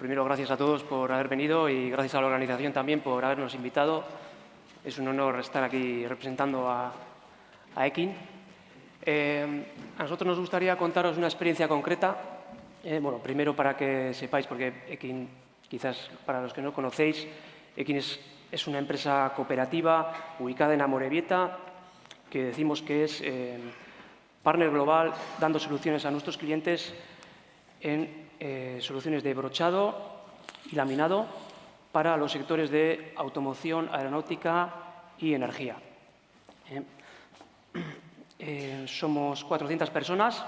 primero, gracias a todos por haber venido y gracias a la organización también por habernos invitado. Es un honor estar aquí representando a Ekin. A nosotros nos gustaría contaros una experiencia concreta. Bueno, primero para que sepáis, porque Ekin, quizás para los que no conocéis, Ekin es una empresa cooperativa ubicada en Amorebieta, que decimos que es partner global dando soluciones a nuestros clientes en soluciones de brochado y laminado para los sectores de automoción, aeronáutica y energía. Somos 400 personas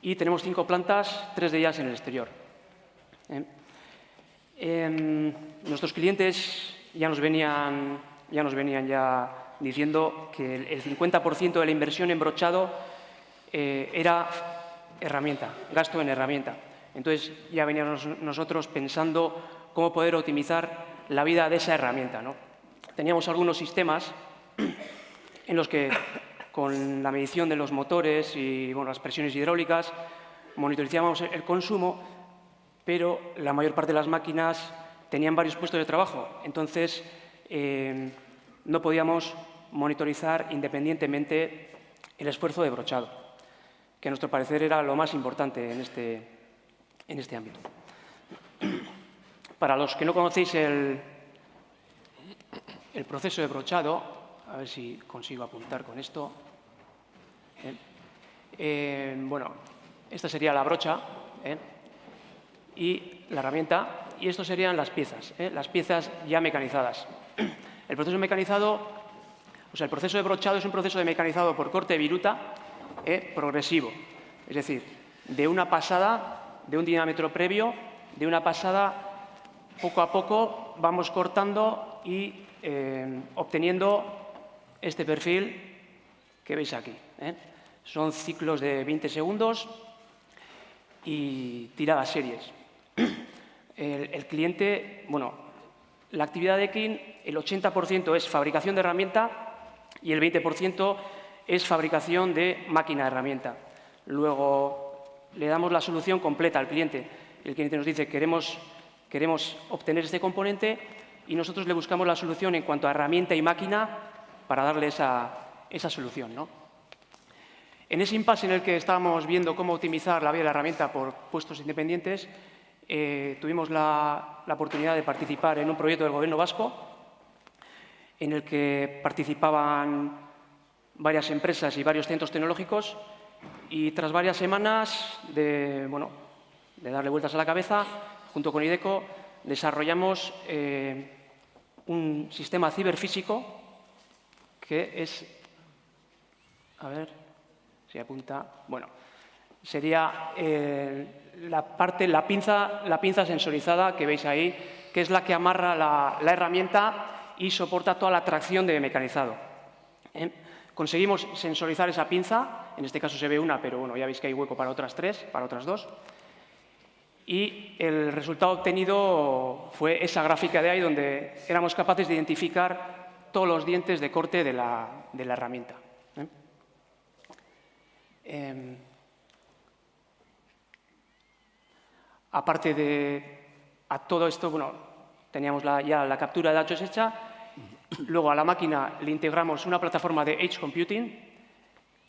y tenemos 5 plantas, 3 de ellas en el exterior. Nuestros clientes ya nos venían diciendo que el 50% de la inversión en brochado era herramienta, gasto en herramienta. Entonces, ya veníamos nosotros pensando cómo poder optimizar la vida de esa herramienta, ¿no? Teníamos algunos sistemas en los que, con la medición de los motores y las presiones hidráulicas, monitorizábamos el consumo, pero la mayor parte de las máquinas tenían varios puestos de trabajo. Entonces, no podíamos monitorizar independientemente el esfuerzo de brochado, que a nuestro parecer era lo más importante en este ámbito. Para los que no conocéis el proceso de brochado, a ver si consigo apuntar con esto. Bueno, esta sería la brocha y la herramienta, y estos serían las piezas ya mecanizadas. El proceso mecanizado, el proceso de brochado es un proceso de mecanizado por corte de viruta progresivo, es decir, de una pasada, de un diámetro previo, de una pasada, poco a poco vamos cortando y obteniendo este perfil que veis aquí. Son ciclos de 20 segundos y tiradas series. El cliente, la actividad de Ekin, el 80% es fabricación de herramienta y el 20% es fabricación de máquina-herramienta. Luego, le damos la solución completa al cliente. El cliente nos dice queremos obtener este componente y nosotros le buscamos la solución en cuanto a herramienta y máquina para darle esa solución, ¿no? En ese impasse en el que estábamos viendo cómo optimizar la vida de la herramienta por puestos independientes, tuvimos la oportunidad de participar en un proyecto del Gobierno vasco en el que participaban varias empresas y varios centros tecnológicos, y tras varias semanas de darle vueltas a la cabeza, junto con IDECO, desarrollamos un sistema ciberfísico que es, a ver si apunta, sería la pinza sensorizada que veis ahí, que es la que amarra la herramienta y soporta toda la tracción de mecanizado. Conseguimos sensorizar esa pinza, en este caso se ve una, pero ya veis que hay hueco para otras 3, para otras 2. Y el resultado obtenido fue esa gráfica de ahí, donde éramos capaces de identificar todos los dientes de corte de la herramienta. Aparte de todo esto, teníamos ya la captura de datos hecha. Luego a la máquina le integramos una plataforma de Edge Computing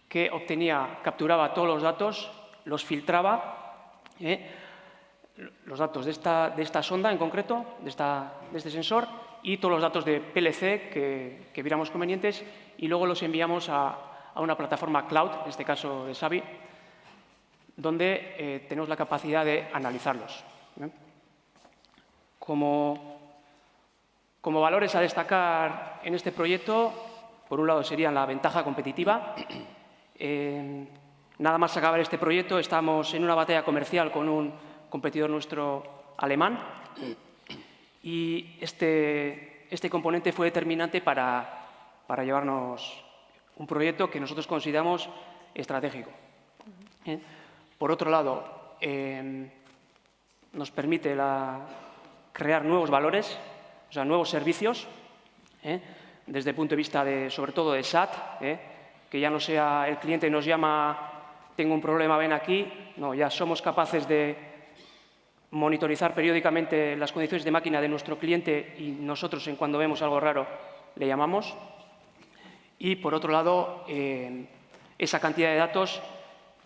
que capturaba todos los datos, los filtraba, los datos de esta sonda en concreto, de este sensor, y todos los datos de PLC que viéramos convenientes, y luego los enviamos a una plataforma cloud, en este caso de Xavi, donde tenemos la capacidad de analizarlos. Como valores a destacar en este proyecto, por un lado serían la ventaja competitiva. Nada más acabar este proyecto, estamos en una batalla comercial con un competidor nuestro alemán, y este componente fue determinante para llevarnos un proyecto que nosotros consideramos estratégico. Por otro lado, nos permite crear nuevos valores, nuevos servicios, desde el punto de vista sobre todo de SAT, que ya no sea el cliente nos llama, tengo un problema, ven aquí. No, ya somos capaces de monitorizar periódicamente las condiciones de máquina de nuestro cliente y nosotros, en cuando vemos algo raro, le llamamos. Y, por otro lado, esa cantidad de datos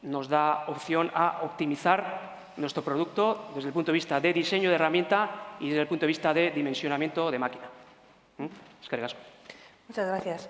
nos da opción a optimizar nuestro producto desde el punto de vista de diseño de herramienta y desde el punto de vista de dimensionamiento de máquina. Eskerrik asko. Muchas gracias.